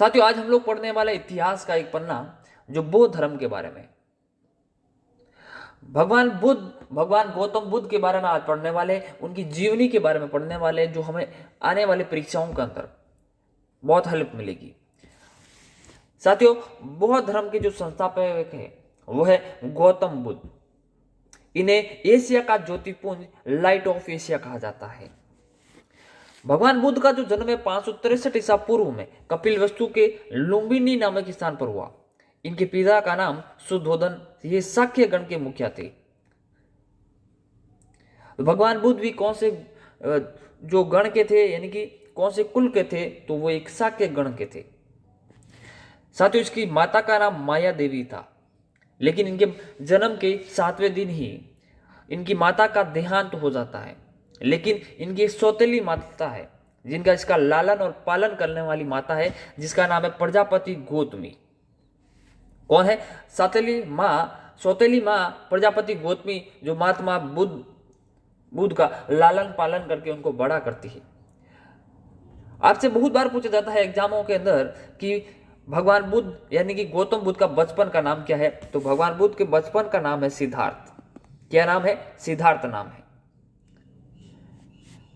साथियों, आज हम लोग पढ़ने वाले इतिहास का एक पन्ना जो बौद्ध धर्म के बारे में। भगवान गौतम बुद्ध के बारे में आज पढ़ने वाले, उनकी जीवनी के बारे में पढ़ने वाले, जो हमें आने वाले परीक्षाओं के अंदर बहुत हेल्प मिलेगी। साथियों, बौद्ध धर्म के जो संस्थापक है वो है गौतम बुद्ध। इन्हें एशिया का ज्योतिपुंज, लाइट ऑफ एशिया कहा जाता है। भगवान बुद्ध का जो जन्म है 563 ईसा पूर्व में कपिलवस्तु के लुम्बिनी नामक स्थान पर हुआ। इनके पिता का नाम सुद्धोधन, ये शाक्य गण के मुखिया थे। भगवान बुद्ध भी कौन से जो गण के थे, यानी कि कौन से कुल के थे, तो वो एक शाक्य गण के थे। साथियों, इसकी माता का नाम माया देवी था, लेकिन इनके जन्म के 7वें दिन ही इनकी माता का देहांत हो जाता है। लेकिन इनकी एक सौतेली माता है जिनका इसका लालन और पालन करने वाली माता है, जिसका नाम है प्रजापति गौतमी। कौन है? सौतेली माँ प्रजापति गौतमी, जो महात्मा बुद्ध का लालन पालन करके उनको बड़ा करती है। आपसे बहुत बार पूछा जाता है एग्जामों के अंदर कि भगवान बुद्ध यानी कि गौतम बुद्ध का बचपन का नाम क्या है, तो भगवान बुद्ध के बचपन का नाम है सिद्धार्थ। क्या नाम है? सिद्धार्थ नाम है।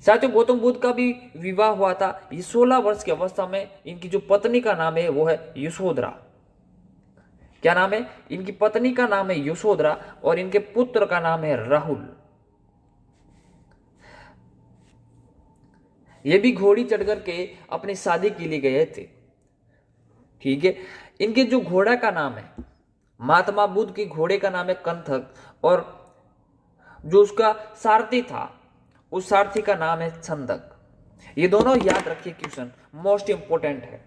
साथियों, गौतम बुद्ध का भी विवाह हुआ था। ये 16 वर्ष की अवस्था में इनकी जो पत्नी का नाम है वो है यशोधरा। क्या नाम है? इनकी पत्नी का नाम है यशोधरा और इनके पुत्र का नाम है राहुल। ये भी घोड़ी चढ़ करके अपनी शादी के लिए गए थे। ठीक है। इनके जो घोड़ा का नाम है, महात्मा बुद्ध के घोड़े का नाम है कंथक, और जो उसका सारथी था उस सारथी का नाम है छंदक। ये दोनों याद रखिए, क्वेश्चन मोस्ट इंपोर्टेंट है।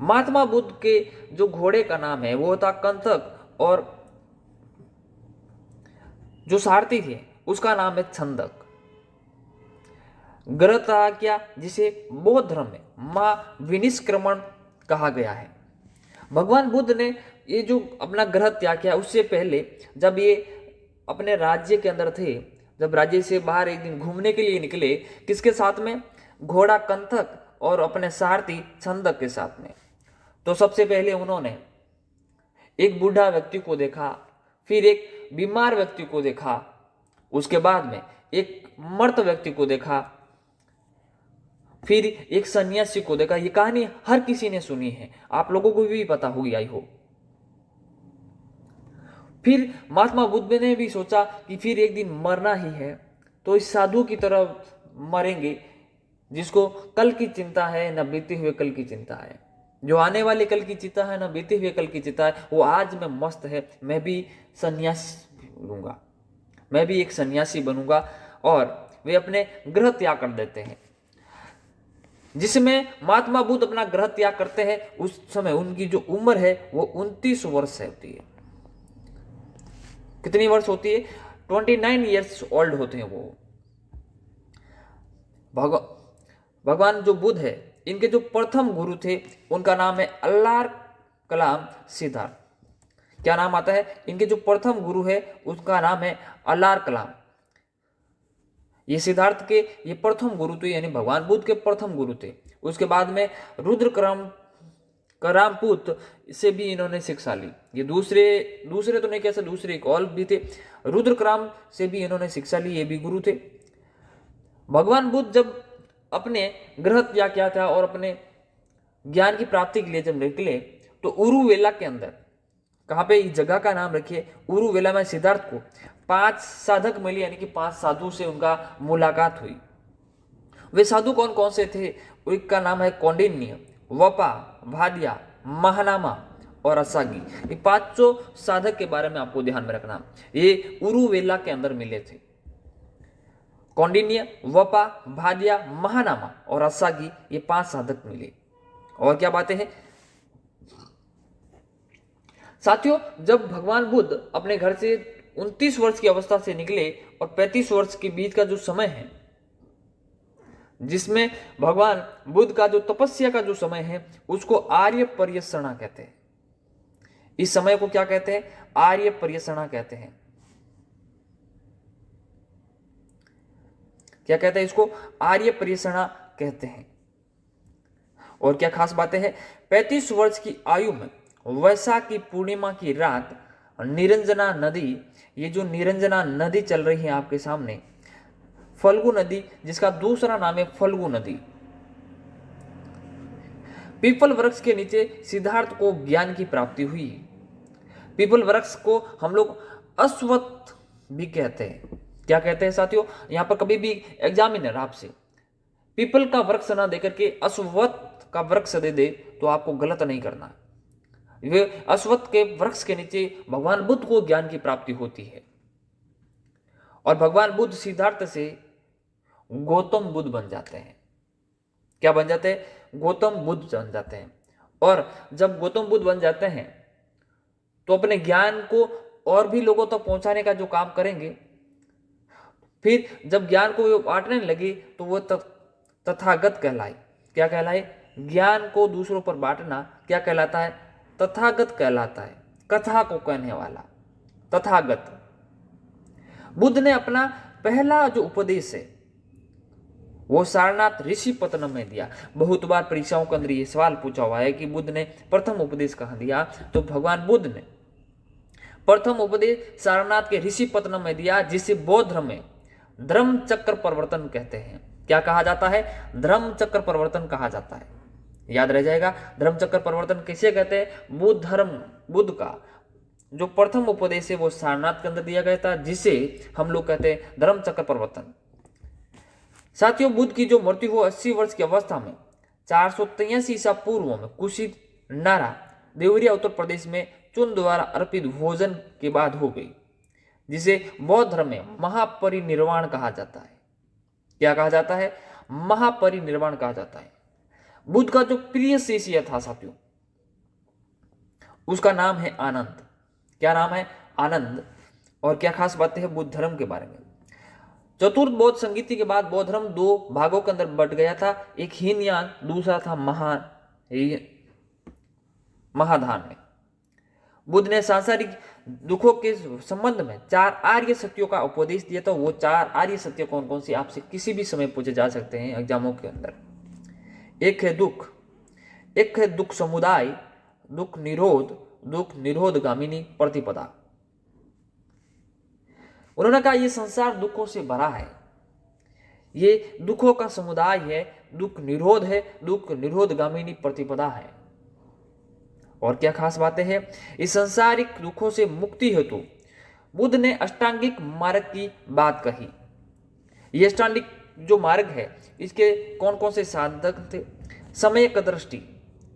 महात्मा बुद्ध के जो घोड़े का नाम है वो था कंथक, और जो सारथी थे उसका नाम है छंदक। ग्रह था क्या, जिसे बौद्ध धर्म में मां विनिष्क्रमण कहा गया है। भगवान बुद्ध ने ये जो अपना ग्रह त्याग किया, उससे पहले जब ये अपने राज्य के अंदर थे, जब राज्य से बाहर एक दिन घूमने के लिए निकले, किसके साथ में? घोड़ा कंथक और अपने सारथी छंदक के साथ में। तो सबसे पहले उन्होंने एक बूढ़ा व्यक्ति को देखा, फिर एक बीमार व्यक्ति को देखा, उसके बाद में एक मृत व्यक्ति को देखा, फिर एक सन्यासी को देखा। ये कहानी हर किसी ने सुनी है, आप लोगों को भी पता होगी, आई हो। फिर महात्मा बुद्ध ने भी सोचा कि फिर एक दिन मरना ही है, तो इस साधु की तरह मरेंगे जिसको कल की चिंता है, न बीते हुए कल की चिंता है। जो आने वाले कल की चिंता है, न बीते हुए कल की चिंता है, वो आज में मस्त है। मैं भी सन्यास लूंगा, मैं भी एक सन्यासी बनूंगा। और वे अपने ग्रह त्याग कर देते हैं। जिसमें महात्मा बुद्ध अपना ग्रह त्याग करते हैं, उस समय उनकी जो उम्र है वो 29 वर्ष होती है। कितनी वर्ष होती है? 29 ईयर्स ओल्ड होते हैं वो। भगवान जो बुद्ध है, इनके जो प्रथम गुरु थे उनका नाम है अल्लाह कलाम सिद्धार्थ। क्या नाम आता है? इनके जो प्रथम गुरु है उसका नाम है अल्लाह कलाम। ये सिद्धार्थ के ये प्रथम गुरु थे, यानी भगवान बुद्ध के प्रथम गुरु थे। उसके बाद में करामपुत से भी इन्होंने शिक्षा ली। ये दूसरे तो नहीं कह सकते, दूसरे एक और भी थे, रुद्रक्राम से भी इन्होंने शिक्षा ली, ये भी गुरु थे। भगवान बुद्ध जब अपने ग्रह त्याग किया था और अपने ज्ञान की प्राप्ति के लिए जब निकले, तो उरुवेला के अंदर, कहां पे? इस जगह का नाम रखिए, उरुवेला में सिद्धार्थ को 5 साधक मिले, यानी कि 5 साधु से उनका मुलाकात हुई। वे साधु कौन कौन से थे? उनका नाम है कौंडिन्य, वपा, भादिया, महानामा और असागी। ये 500 साधक के बारे में आपको ध्यान में रखना। ये उरुवेला के अंदर मिले थे। कौंडिन्य, वपा, भादिया, महानामा और असागी, ये 5 साधक मिले। और क्या बातें हैं साथियों? जब भगवान बुद्ध अपने घर से 29 वर्ष की अवस्था से निकले और 35 वर्ष के बीच का जो समय है, जिसमें भगवान बुद्ध का जो तपस्या का जो समय है, उसको आर्य पर्यसना कहते हैं। इस समय को क्या कहते हैं? आर्य पर्यसना कहते हैं। क्या कहते हैं इसको? आर्य पर्यसना कहते हैं। और क्या खास बातें हैं? 35 वर्ष की आयु में वैशाख की पूर्णिमा की रात निरंजना नदी, ये जो निरंजना नदी चल रही है आपके सामने, फल्गु नदी, जिसका दूसरा नाम है फल्गु नदी, पीपल वृक्ष के नीचे सिद्धार्थ को ज्ञान की प्राप्ति हुई। पीपल वृक्ष को हम लोग अश्वत्थ भी कहते हैं। क्या कहते हैं साथियों? यहां पर कभी भी एग्जामिनर आपसे पीपल का वृक्ष ना देकर के अश्वत्थ का वृक्ष दे दे तो आपको गलत नहीं करना। वे अश्वत्थ के वृक्ष के नीचे भगवान बुद्ध को ज्ञान की प्राप्ति होती है और भगवान बुद्ध सिद्धार्थ से गौतम बुद्ध बन जाते हैं। क्या बन जाते हैं? गौतम बुद्ध बन जाते हैं। और जब गौतम बुद्ध बन जाते हैं तो अपने ज्ञान को और भी लोगों तक पहुंचाने का जो काम करेंगे, फिर जब ज्ञान को वो बांटने लगे तो वो तथागत कहलाए। क्या कहलाए? ज्ञान को दूसरों पर बांटना क्या कहलाता है? तथागत कहलाता है। कथा को कहने वाला तथागत। बुद्ध ने अपना पहला जो उपदेश है वो सारनाथ ऋषि पतनम में दिया। बहुत बार परीक्षाओं के अंदर ये सवाल पूछा हुआ है कि बुद्ध ने प्रथम उपदेश कहाँ दिया, तो भगवान बुद्ध ने प्रथम उपदेश सारनाथ के ऋषि पतनम में दिया, जिसे बौद्ध धर्म में धर्म चक्र परिवर्तन कहते हैं। क्या कहा जाता है? धर्म चक्र परिवर्तन कहा जाता है। याद रह जाएगा, धर्म चक्र परिवर्तन किसे कहते हैं? बुद्ध का जो प्रथम उपदेश है वो सारनाथ के अंदर दिया गया था, जिसे हम लोग कहते हैं धर्म चक्र परिवर्तन। साथियों, बुद्ध की जो मृत्यु हो 80 वर्ष की अवस्था में 483 ईसा पूर्व में कुशित नारा देवरिया उत्तर प्रदेश में चुन द्वारा अर्पित भोजन के बाद हो गई, जिसे बौद्ध धर्म में महापरिनिर्वाण कहा जाता है। क्या कहा जाता है? महापरिनिर्वाण कहा जाता है। बुद्ध का जो प्रिय शिष्य था साथियों, उसका नाम है आनंद। क्या नाम है? आनंद। और क्या खास बातें हैं बुद्ध धर्म के बारे में? चतुर्थ बौद्ध संगीति के बाद बौद्ध धर्म दो भागों के अंदर बट गया था, एक हीनयान, दूसरा था महाधान में। बुद्ध ने सांसारिक दुखों के संबंध में 4 आर्य सत्यों का उपदेश दिया था। वो 4 आर्य सत्य कौन कौन से आपसे किसी भी समय पूछे जा सकते हैं एग्जामों के अंदर। एक है दुख, एक है दुख समुदाय, दुख निरोध गामिनी प्रतिपदा। उन्होंने कहा ये संसार दुखों से भरा है, ये दुखों का समुदाय है, दुख निरोध गामिनी प्रतिपदा है। और क्या खास बातें हैं? इस संसारिक दुखों से मुक्ति हेतु बुद्ध ने अष्टांगिक मार्ग की बात कही। ये अष्टांगिक जो मार्ग है, इसके कौन कौन से साधक थे? समयक दृष्टि,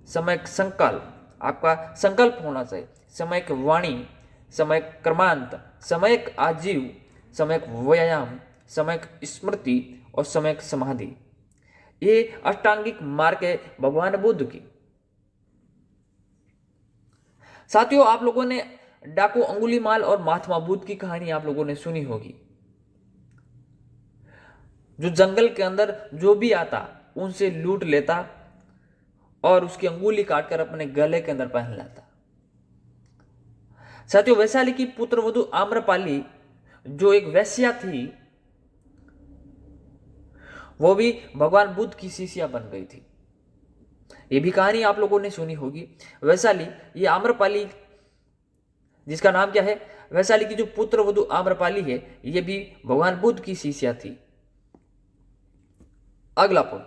समयक संकल्प, आपका संकल्प होना चाहिए, समयक वाणी, समयक कर्मांत, समयक आजीव, समयक व्यायाम, समयक स्मृति और समयक समाधि। ये अष्टांगिक मार्ग है भगवान बुद्ध की। साथियों, आप लोगों ने डाकू अंगुलीमाल और महात्मा बुद्ध की कहानी आप लोगों ने सुनी होगी। जो जंगल के अंदर जो भी आता उनसे लूट लेता और उसकी अंगुली काटकर अपने गले के अंदर पहन लेता। साथियों, वैशाली की पुत्रवधु आम्रपाली जो एक वैश्या थी, वो भी भगवान बुद्ध की शिष्या बन गई थी। ये भी कहानी आप लोगों ने सुनी होगी। वैशाली, ये आम्रपाली जिसका नाम क्या है, वैशाली की जो पुत्रवधु आम्रपाली है, ये भी भगवान बुद्ध की शिष्या थी। अगला पॉइंट,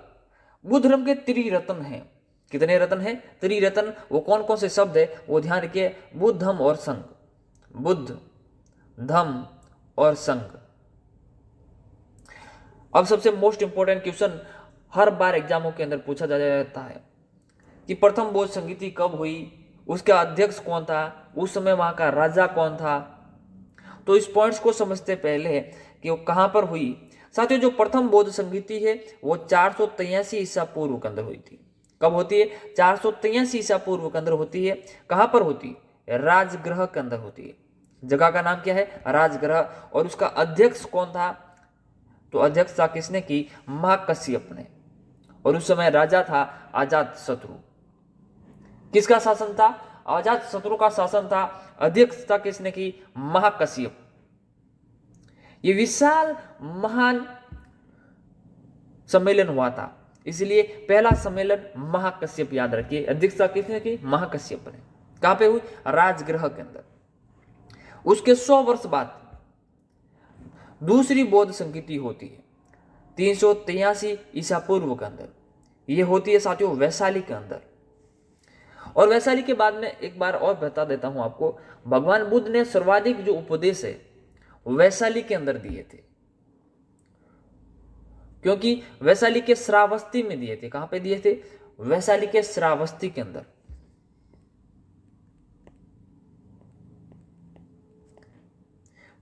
बुद्ध धर्म के त्रिरत्न हैं। कितने रत्न हैं? त्रिरत्न। वो कौन कौन से शब्द है वो ध्यान रखिए। बुद्ध, धम्म और संघ। बुद्ध, धम्म और संघ। अब सबसे मोस्ट इंपोर्टेंट क्वेश्चन हर बार एग्जामों के अंदर पूछा जाता है कि प्रथम बौद्ध संगीति कब हुई, उसका अध्यक्ष कौन था, उस समय वहां का राजा कौन था। तो इस पॉइंट्स को समझते पहले कि वो कहां पर हुई। साथियों, जो प्रथम बौद्ध संगीति है वो 483 ईसा पूर्व के अंदर हुई थी। कब होती है? 483 ईसा पूर्व के अंदर होती है। कहां पर होती है? राजगृह के अंदर होती है। जगह का नाम क्या है? राजगृह। और उसका अध्यक्ष कौन था? तो अध्यक्ष था किसने की? महाकश्यप ने। और उस समय राजा था अजात शत्रु। किसका शासन था? अजात शत्रु का शासन था। अध्यक्ष था किसने की? महाकश्यप। ये विशाल महान सम्मेलन हुआ था। इसलिए पहला सम्मेलन महाकश्यप, याद रखिए, अध्यक्षता किसने की? महाकश्यप ने। कहां पे हुई? राजगृह के अंदर। उसके 100 वर्ष बाद दूसरी बौद्ध संगीति होती है 383 ईसा पूर्व के अंदर। यह होती है साथियों वैशाली के अंदर। और वैशाली के बाद में एक बार और बता देता हूं आपको, भगवान बुद्ध ने सर्वाधिक जो उपदेश है वैशाली के अंदर दिए थे, क्योंकि वैशाली के श्रावस्ती में दिए थे। कहां पे दिए थे? वैशाली के श्रावस्ती के अंदर।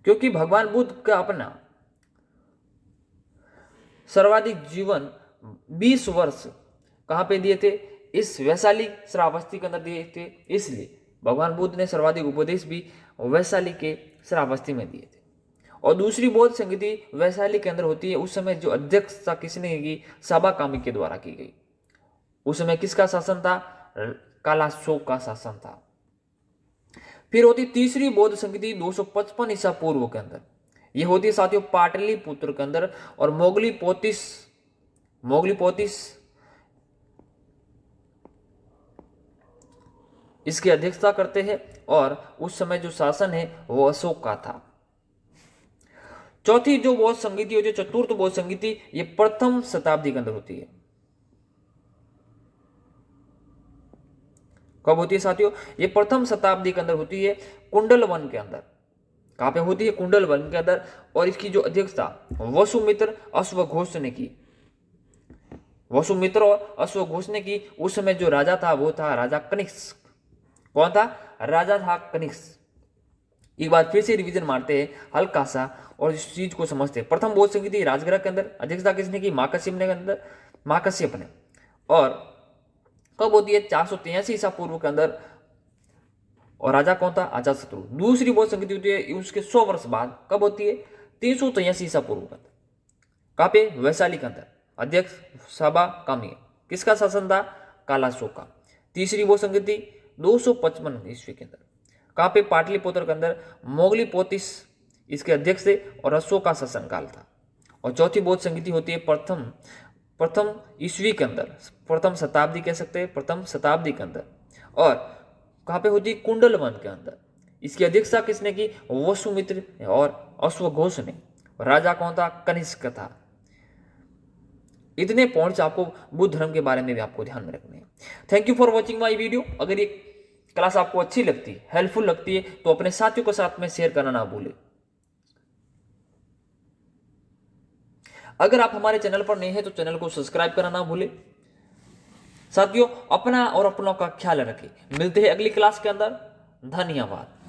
क्योंकि भगवान बुद्ध का अपना सर्वाधिक जीवन 20 वर्ष कहां पे दिए थे? इस वैशाली श्रावस्ती के अंदर दिए थे। इसलिए भगवान बुद्ध ने सर्वाधिक उपदेश भी वैशाली के श्रावस्ती में दिए थे। और दूसरी बौद्ध संगीति वैशाली के अंदर होती है। उस समय जो अध्यक्षता किसने की? साबा कामी के द्वारा की गई। उस समय किसका शासन था? कालाशोक का शासन था। फिर होती तीसरी बौद्ध संगीति 255 ईसा पूर्व के अंदर। यह होती है साथियों पाटलिपुत्र के अंदर। और मोगली पोतिस इसकी अध्यक्षता करते हैं। और उस समय जो शासन है वो अशोक का था। चौथी जो बौद्ध संगीति होती है, चतुर्थ बौद्ध संगीति, ये प्रथम शताब्दी के अंदर होती है। कब होती है साथियों? ये प्रथम शताब्दी के अंदर होती है, कुंडल वन के अंदर। कहां पे होती है? कुंडल वन के अंदर। और इसकी जो अध्यक्षता वसुमित्र अश्वघोष ने की। वसुमित्र और अश्वघोष ने की। उस समय जो राजा था वो था राजा कनिष्क। कौन था? राजा था कनिष्क। एक बार फिर से रिवीजन मारते हैं हल्का सा और इस चीज को समझते हैं। प्रथम बौद्ध संगीति राजगृह के अंदर, अध्यक्षता किसने की? महाकश्यप ने। और कब होती है? 483 ईसा पूर्व के अंदर। और राजा कौन था? अजातशत्रु। दूसरी बौद्ध संगीति होती है उसके 100 वर्ष बाद। कब होती है? 383 ईसा पूर्व के अंदर। कहां पे? वैशाली के अंदर। अध्यक्ष साबा कामी। किसका शासन था? कालाशोक का। तीसरी बौद्ध संगीति 255 ईस्वी के अंदर। कहां पे? पाटलिपुत्र के अंदर। मोगली पोतिस इसके अध्यक्ष थे और अशोक का शासनकाल था। और चौथी बौद्ध संगीति होती है प्रथम ईस्वी के अंदर, प्रथम शताब्दी कह सकते हैं, प्रथम शताब्दी के अंदर। और कहां पे होती है? कुंडल वन के अंदर। इसकी अध्यक्षता किसने की? वसुमित्र और अश्वघोष ने। राजा कौन था? कनिष्क था। इतने पॉइंट्स आपको बुद्ध धर्म के बारे में भी आपको ध्यान में रखने हैं। Thank you for watching my video. अगर ये क्लास आपको अच्छी लगती है, हेल्पफुल लगती है, तो अपने साथियों के साथ में शेयर करना ना भूलें। अगर आप हमारे चैनल पर नए हैं तो चैनल को सब्सक्राइब करना ना भूलें। साथियों अपना और अपनों का ख्याल रखें। मिलते हैं अगली क्लास के अंदर। धन्यवाद।